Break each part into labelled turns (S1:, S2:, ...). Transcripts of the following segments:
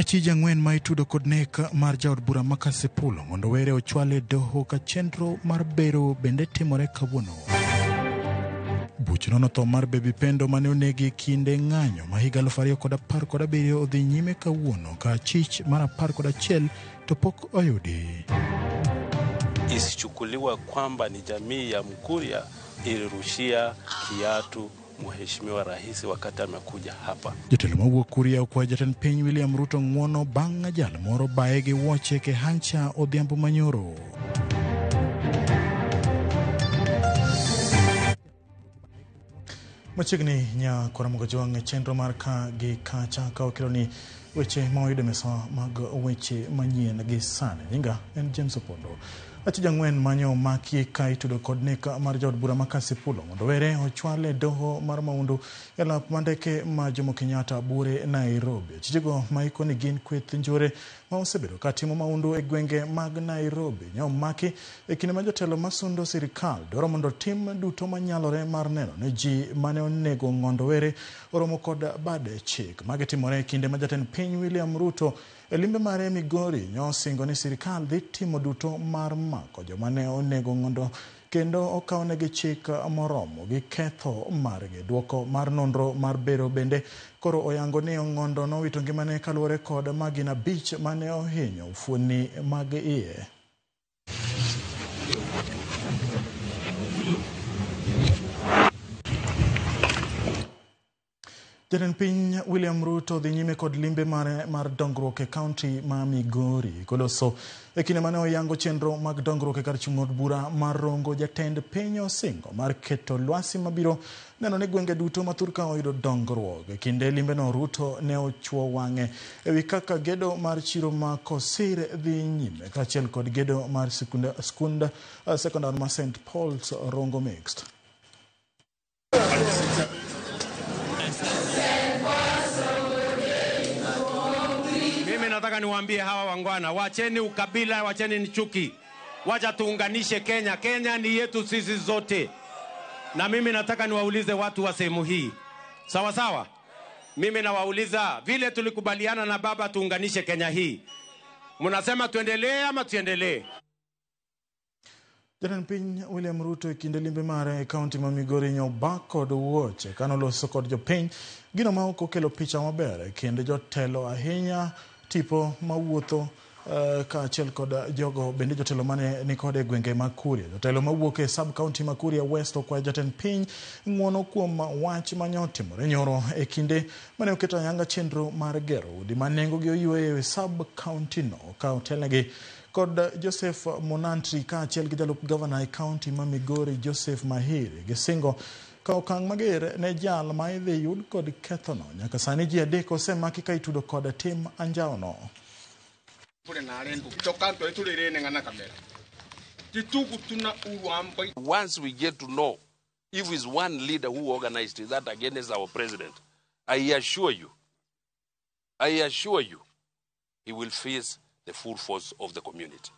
S1: Achija ng'wen ma itudo kod nek mar jaod bura ma Kasipul mondo were ochwale doho ka chenro mar bero bende timore kawuono. Buchno notho mar Baby Pendo mane onegi kinde ng'anyo ma higa 2017 odhi nyime kawuono ka chich mar 11 to pok oyudi.
S2: Isichukuliwa kwamba ni jamii ya Mkuria ilirushia kiatu Mheshimiwa Rais wakati amekuja hapa.
S1: Jatelo mawuok Kuria kwa jatend piny William Ruto ng'wono bang' ajal moro bae gi wuoche ke Hancha Odhiambo Manyoro. Machiegni nya Karamogo Jwang' chenro mar ka gi kacha ka okelo ni weche ma oyudo mesa mag weche manyien gi sani. Nyinga en James Opondo. Achija ng'wen manyo maki ka itudo kod nek mar jaod bura ma Kasipul mondo were ochwale doho mar maundu e lap mandeke ma Jomo Kenyatta bure Nairobi. Achijego ma ikoni gin kweth njore ma osebedo ka timo maundu e gwenge mag Nairobi. Nyo maki e kinde ma jotelo masundo sirikal dwaro mondo tim duto manyalore mar neno ne ji mane onego ng'ondo were oromo kod bade chik. Magi timore e kinde ma jatend piny William Ruto e limbe mare Migori nyo singo ni sirikal dhi timo duto mar mako joma ne onego ng'ondo kendo okawonegi chik moromo gi ketho margi. Duoko mar nonro mar bero bende koro oyango ni ng'ondo nowito ngimane kaluwore kod magina 5 mane ohinyo fuoni mag iye. Jatend piny William Ruto dhi nyime kod limbe mar dongruok e kaunti ma Migori koloso e kinde mane oyango chenro mag dongruok e kar chung' od bura mar Rongo. Jatend piny osingo mar keto lwasi mabiro neno ni gwenge duto ma Thurka oyudo dongruok. E kinde limbeno Ruto ne ochuo wang'e ewi kaka gedo mar chiro ma Kosir dhi nyime kaachiel kod gedo mar skund sekondar ma St. Paul's Rongo Mixed.
S3: Nataka niwaambie hawa wangwana, wacheni ukabila, wacheni ni chuki. Wacha tuunganishe Kenya. Kenya ni yetu sisi zote. Na mimi nataka niwaulize watu wa sehemu hii. Sawa sawa? Mimi nawauliza, vile tulikubaliana na baba tuunganishe Kenya hii. Mnasema tuendelee ama tuendelee?
S1: Jatend piny William Ruto e kinde limbe mare e kaunti ma Migori nyoba kod wuoche kanoloso kod jopiny gino ma ok okelo picha maber kendo jotelo ahinya tipo mawuotho kaachiel kod jogo bende jotelo mane ni kod e gwenge ma Kuria. Jotelo mawuok e sub county ma Kuria West okwayo jatend piny ng'wono kuom wach manyotimore nyoro e kinde mane oketo ayanga chenro mar gero udi ma nengogi oyweyo e sub county no ka otelnegi kod Joseph Monantri kaachiel gi jalup governor e kaunti ma Migori Joseph Mahiri gisingo ka okang' mager ne jal ma idhi yud kod kethono. Nyaka sani ji 3 osemaki ka itudo kod tim anjaono.
S4: Once we get to know if it's one leader who organized that against our president, I assure you, he will face the full force of the community.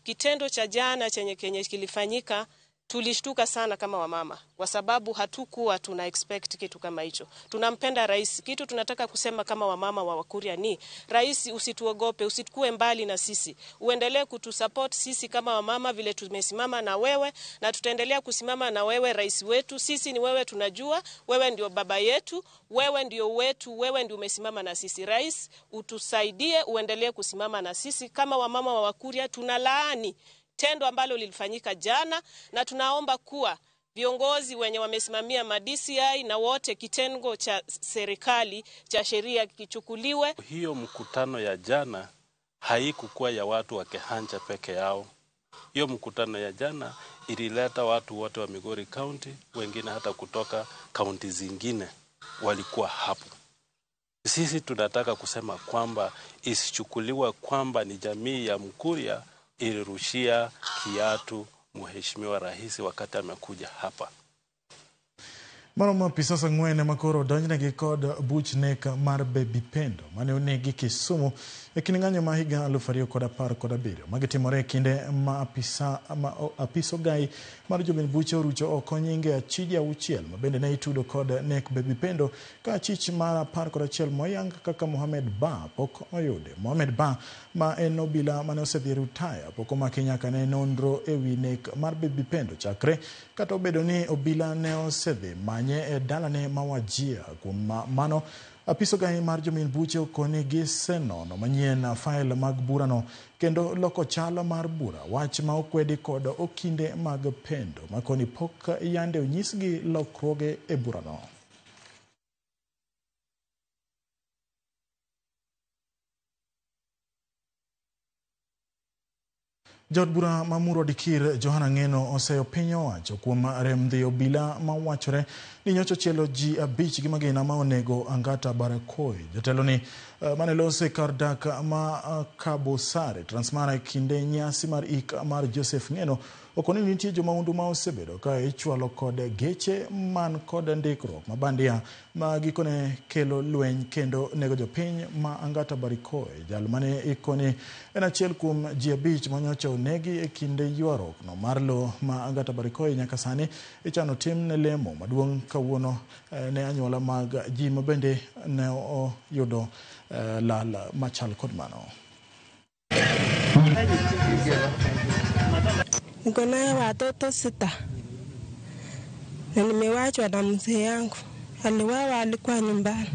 S5: Kitendo cha jana chenye kilifanyika tulishtuka sana kama wamama kwa sababu hatukuwa tuna expect kitu kama hicho. Tunampenda rais. Kitu tunataka kusema kama wamama wa Wakuria ni rais, usituogope, usikue mbali na sisi. Uendelee kutusupport sisi kama wamama vile tumesimama na wewe na tutaendelea kusimama na wewe rais wetu. Sisi ni wewe tunajua, wewe ndio baba yetu, wewe ndio wetu, wewe ndio umesimama na sisi. Rais, utusaidie uendelee kusimama na sisi kama wamama wa Wakuria. Tunalaani tendo ambalo lilifanyika jana na tunaomba kuwa viongozi wenye wamesimamia ma-DCI na wote kitengo cha serikali cha sheria kichukuliwe.
S2: Hiyo mkutano ya jana haikukuwa ya watu wa Kehancha peke yao. Hiyo mkutano ya jana ilileta watu wote wa Migori County, wengine hata kutoka kaunti zingine walikuwa hapo. Sisi tunataka kusema kwamba isichukuliwa kwamba ni jamii ya Mkuria ilirushia kiatu Mheshimiwa Rais wakati amekuja hapa.
S1: Maromo pisasa ng'wene makoro donjnegi kod buch nek mar Baby Pendo mane onegi Kisumu Kining'anyo ma higa 2017 magitimore kinde ma apiso gai mar jobin buche orucho oko nyinge achiji auchiel ma bende ne itudo kod nek Baby Pendo ka achich mar 11 moyang kaka Mohamed Ba pok oyude. Mohamed Ba ma en obila mane osedhi rutaya pok omaki nyaka ne nonro ewi nek mar Baby Pendo chakre kata obedo ni obila ne osedhi manye e dalane ma Wajir. Kuom mano apiso gai mar jomin buche okoni gi senono manyien fail mag burano kendo loko chalo mar bura wach ma okwedi kod okinde mag Pendo makoni pok yande onyisgi lokruoge e burano. Jod bura mamuro dikir Johana Ngeno oseyo piny owacho kuom remdhi obila ma wachore ni nyocho chielo ji 5 gi magina ma onego Angata Barakoi. Jatelo ni mane lose kar dak ma Kabosare Transmara kinde nyasi mar ik mar Joseph Ngeno okoni nitie jomaundu ma osebedo ka ichwalo kod geche man kod ndikruok mabandia ma gikone kelo lweny kendo nego jopiny ma Angata Barakoi. Jal mane ikoni en achiel kuom ji 5 manyocha onegi e kinde ywaruok no mar lo ma Angata Barakoi nyaka sani ichano tim ne lemo maduong' kawuono ne anyuola mag ji mabende ne oyudo lal machal kod mano.
S6: Niko na watoto 6 na nimewachwa na mzee yangu. Aliwawa alikuwa nyumbani.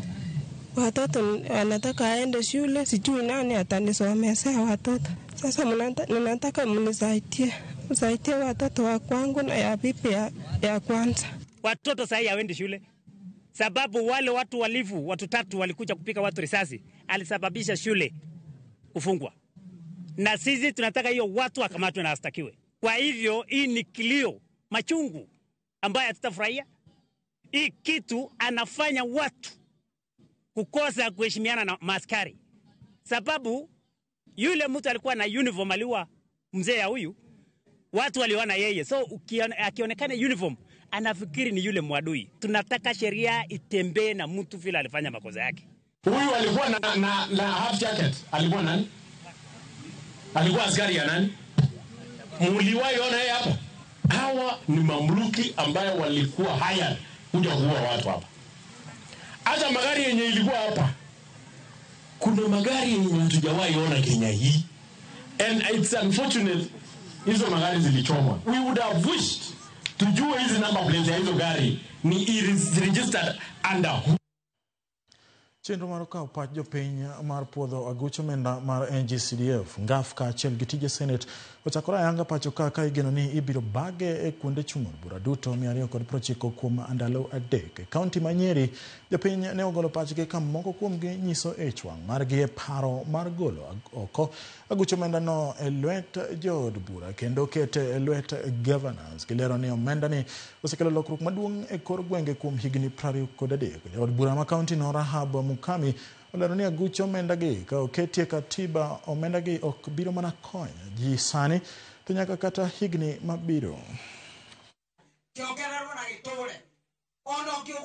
S6: Watoto wanataka aende shule, sijui nani atanisomesea watoto. Sasa ninataka mnisaidie. Msaidie watoto wa kwangu na ya bibi ya kwanza.
S7: Watoto sasa hawaendi shule. Sababu wale watu walivu, watu 3 walikuja kupika watu risasi, alisababisha shule kufungwa. Na sisi tunataka hiyo watu wakamatwe na astakiwe. Kwa hivyo hii ni kilio machungu ambaye tutafurahia. Hii kitu anafanya watu kukosa kuheshimiana na maskari. Sababu yule mtu alikuwa na uniform aliwa mzee ya huyu, watu waliona yeye. So akionekana uniform anafikiri ni yule mwadui. Tunataka sheria itembee na mtu vile alifanya makosa yake.
S8: Huyu alikuwa na half jacket. Alikuwa nani? Alikuwa askari ya nani? Muliwahi ona yeye hapa? Hawa ni mamluki ambayo walikuwa haya kuja kuua watu hapa. Hata magari yenye ilikuwa hapa, kuna magari yenye hatujawahi ona Kenya hii. And it's unfortunate hizo magari zilichomwa. We would have wished tujue hizi number plates ya hizo gari ni registered under who.
S1: Chenro mar kawo pach jopiny mar puodho agucho menda mar NGCDF ngaf ka achiel gi tije Senate ochakore ayanga pacho ka igeno ni ibiro bage e kuonde chung' od bura duto 290 kuom ndalo 3. E kaunti ma Nyeri jopiny ne ogolo pachgi ka moko kuomgi nyiso chwang' margi e paro mar golo oko agucho menda no e lwet jood bura kendo kete e lwet governors. Gilero ni omenda ni osekelo lokruok maduong' e kor gwenge kuom higni 23. Jood bura ma kaunti no Rahab Mukami olero ni agucho omenda gi ka oketie katiba omenda gi ok biro mana konyo ji sani to nyaka kata higni mabiro.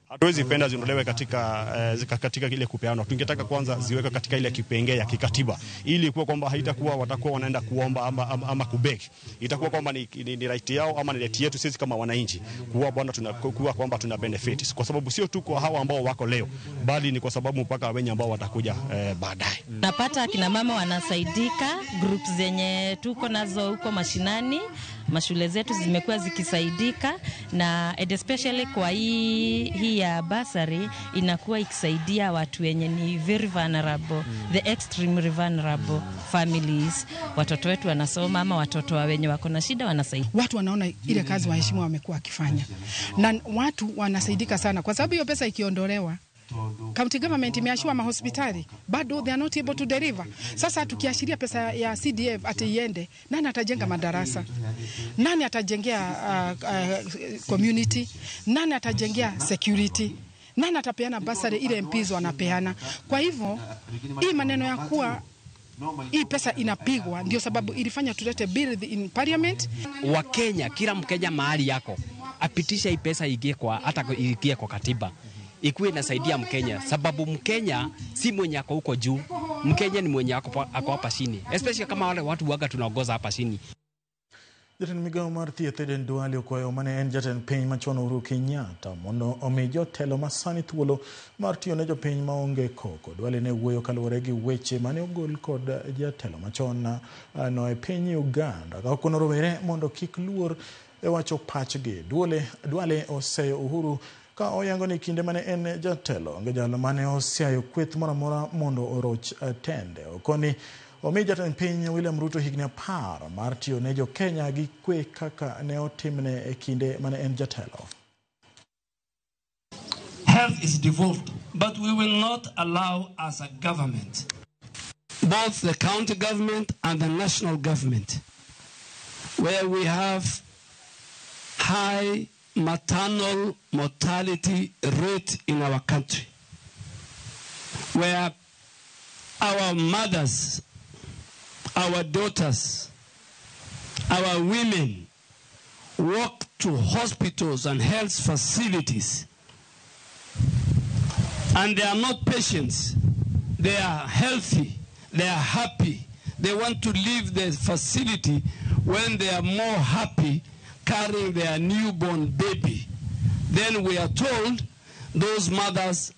S9: Hatuwezi penda ziondolewe katika ile kupeana. Tungetaka kwanza ziweke katika ile kipengele ya kikatiba ili kuwa kwamba haitakuwa watakuwa wanaenda kuomba ama kubeg. Itakuwa kwamba ni right yao ama ni right yetu sisi kama wananchi kuwa bwana tunakuwa kwamba tuna benefits, kwa sababu sio tu kwa hawa ambao wako leo bali ni kwa sababu mpaka wenye ambao watakuja baadaye.
S10: Napata kina mama wanasaidika, groups zenye tuko nazo huko mashinani, mashule zetu zimekuwa zikisaidika, na especially kwa hii ya basari inakuwa ikisaidia watu wenye ni very vulnerable, the extremely vulnerable families. Watoto wetu wanasoma ama watoto wenye wako na shida wanasaidia.
S11: Watu wanaona ile kazi waheshimiwa wamekuwa wakifanya, na watu wanasaidika sana kwa sababu hiyo pesa ikiondolewa, county government imeashua mahospitali bado they are not able to deliver. Sasa tukiashiria pesa ya CDF atiende, nani atajenga madarasa? Nani atajengea community? Nani atajengea security? Nani atapeana basari ile MPs wanapeana? Kwa hivyo hii maneno ya kuwa hii pesa inapigwa ndio sababu ilifanya tulete bill in parliament.
S12: Wa Kenya, kila Mkenya mahali yako apitisha hii pesa igie kwa hata igie kwa katiba. Ikuwe inasaidia Mkenya, sababu Mkenya si mwenye ako huko juu, Mkenya ni mwenye ako hapa chini, especially kama wale watu waga tunaongoza hapa chini.
S1: Jatend migao mar thieth Eden Duale okwayo mane en jatend piny machon Uhuru Kenyatta mondo omi jotelo masani thuolo mar tiyo ne jopiny maonge koko. Duale ne wuoyo kaluwore gi weche mane ogol kod jatelo machon no e piny Uganda ka okono rowere mondo kik luor e wacho pachgi. Duale oseyo Uhuru ka oyango ni kinde mane en jatelo onge jalo mane osiayo kweth moro amora mondo oroch tende. Okoni omi jatend piny William Ruto higni 10 mar tiyo ne jo Kenya gi kwe kaka ne otimne e kinde mane en jatelo.
S13: Health is devolved, but we will not allow as a government, both the county government and the national government, where we have high maternal mortality rate in our country, where our mothers, our daughters, our women walk to hospitals and health facilities, and they are not patients. They are healthy, they are happy. They want to leave the facility when they are more happy carrying their newborn baby. Then we are told those mothers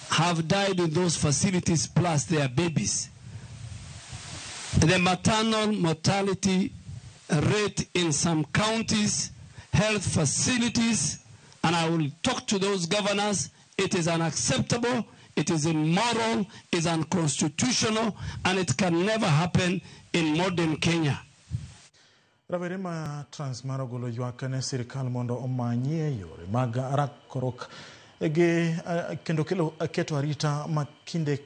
S13: have died in those facilities plus their babies. The maternal mortality rate in some counties, health facilities, and I will talk to those governors, it is unacceptable, it is immoral, it is unconstitutional, and it can never happen in modern Kenya.
S1: Rawere ma Transmara golo ywak ne sirikal mondo omanyie yore mag rakruok gi kendo keto arita makinde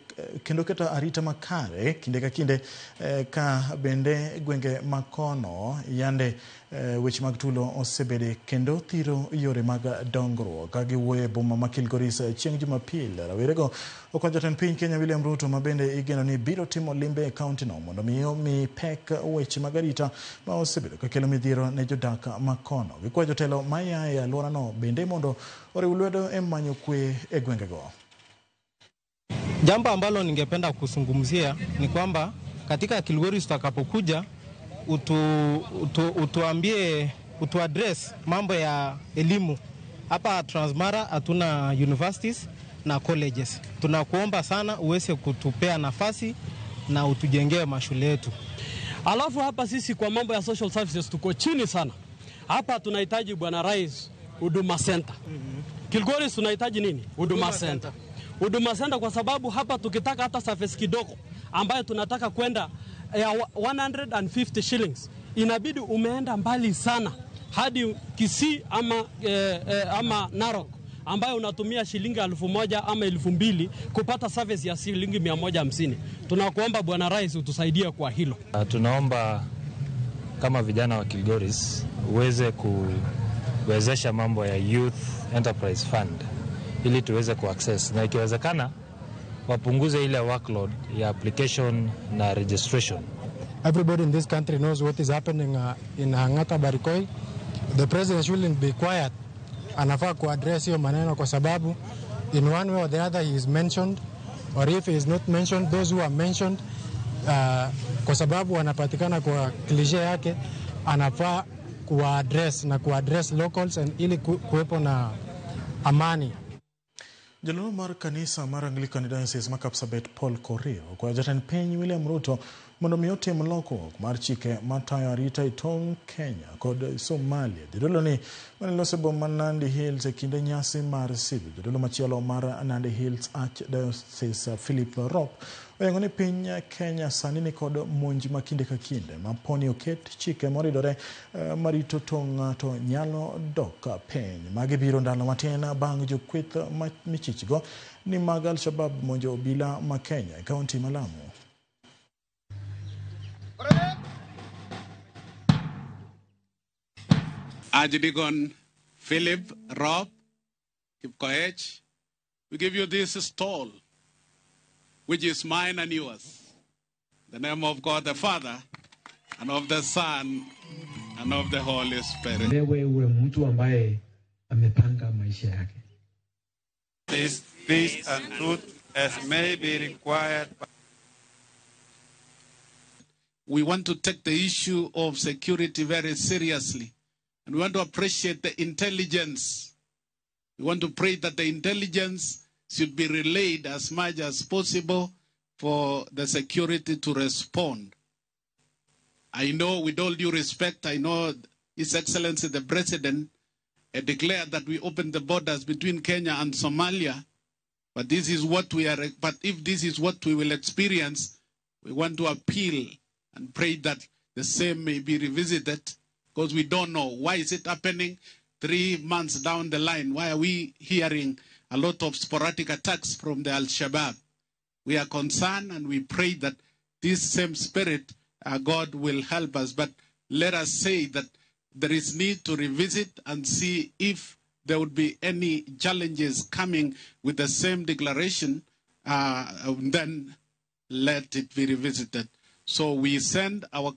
S1: kendo keto arita makare kinde ka kinde ka bende gwenge makono yande weche mag tulo osebede kendo thiro yore mag dongruok ka giwuoyo boma ma Kilgoris chieng' Jumapil. Rawerego okwayo jatend piny Kenya William Ruto ma bende igeno ni biro timo limbe e kaunti no mondo mi pek weche mag arita ma osebedo ka kelo midhiero ne jodak makono. Gikwayo jotelo mayaye alwora no bende mondo oriw lwedo e manyo kwe e gwengego.
S14: Jambo ambalo ningependa kuzungumzia ni kwamba katika Kilgoris tutakapokuja utuaddress mambo ya elimu. Hapa Transmara hatuna universities na colleges. Tunakuomba sana uweze kutupea nafasi na utujengee mashule yetu.
S15: Alafu hapa sisi kwa mambo ya social services tuko chini sana. Hapa tunahitaji Bwana Rais Huduma Center. Kilgoris tunahitaji nini? Huduma Center. Huduma Center kwa sababu hapa tukitaka hata surface kidogo ambayo tunataka kwenda 150 shillings inabidi umeenda mbali sana hadi Kisii ama Narok ambayo unatumia shilingi 1000 ama 2000 kupata service ya shilingi 150. Tunakuomba Bwana Rais utusaidie kwa hilo.
S16: Tunaomba kama vijana wa Kilgoris uweze kuwezesha mambo ya Youth Enterprise Fund ili tuweze kuaccess na ikiwezekana wapunguze ile workload ya application na registration.
S17: Everybody in this country knows what is happening in Hangata Barikoi. The president shouldn't be quiet. Anafaa kuaddress hiyo maneno kwa sababu in one way or the other he is mentioned, or if he is not mentioned, those who are mentioned kwa sababu wanapatikana kwa cliche yake, anafaa kuaddress na kuaddress locals and ili kuwepo na amani.
S1: Jalolo mar kanisa mar Anglican Diocese ma Kapsabet Paul Korir kwa jatend piny William Ruto mondo mi otim lokruok mar chike matayo arita e tong' Kenya kod Somalia. Jadolo ni manilose boma Nandi Hills e kinde nyasi mar Sibi. Jadolo machielo mar Nandi Hills Archdiocese Philip Rop oyango ni piny Kenya sani ni kod monj makinde ka kinde ma poni oket chike moridore marito tong' ng'ato nyalo dok piny. Magi biro ndalo matin bang' jokweth michichgo ni mag Al-Shabaab monjo obila ma Kenya e kaunti ma Lamu.
S18: Archdeacon Philip Rob Kipkoech, we give you this stole, which is mine and yours. In the name of God the Father, and of the Son, and of the Holy Spirit.
S19: Wewe uwe mtu ambaye amepanga maisha yake.
S20: This peace and truth as may be required
S18: we want to take the issue of security very seriously. And we want to appreciate the intelligence. We want to pray that the intelligence should be relayed as much as possible for the security to respond. I know, with all due respect, I know His Excellency the President declared that we open the borders between Kenya and Somalia. But this is what we are. But if this is what we will experience, we want to appeal and pray that the same may be revisited, because we don't know why is it happening 3 months down the line. Why are we hearing a lot of sporadic attacks from the Al-Shabaab? We are concerned and we pray that this same spirit, God will help us. But let us say that there is need to revisit and see if there would be any challenges coming with the same declaration, then let it be revisited. So we send our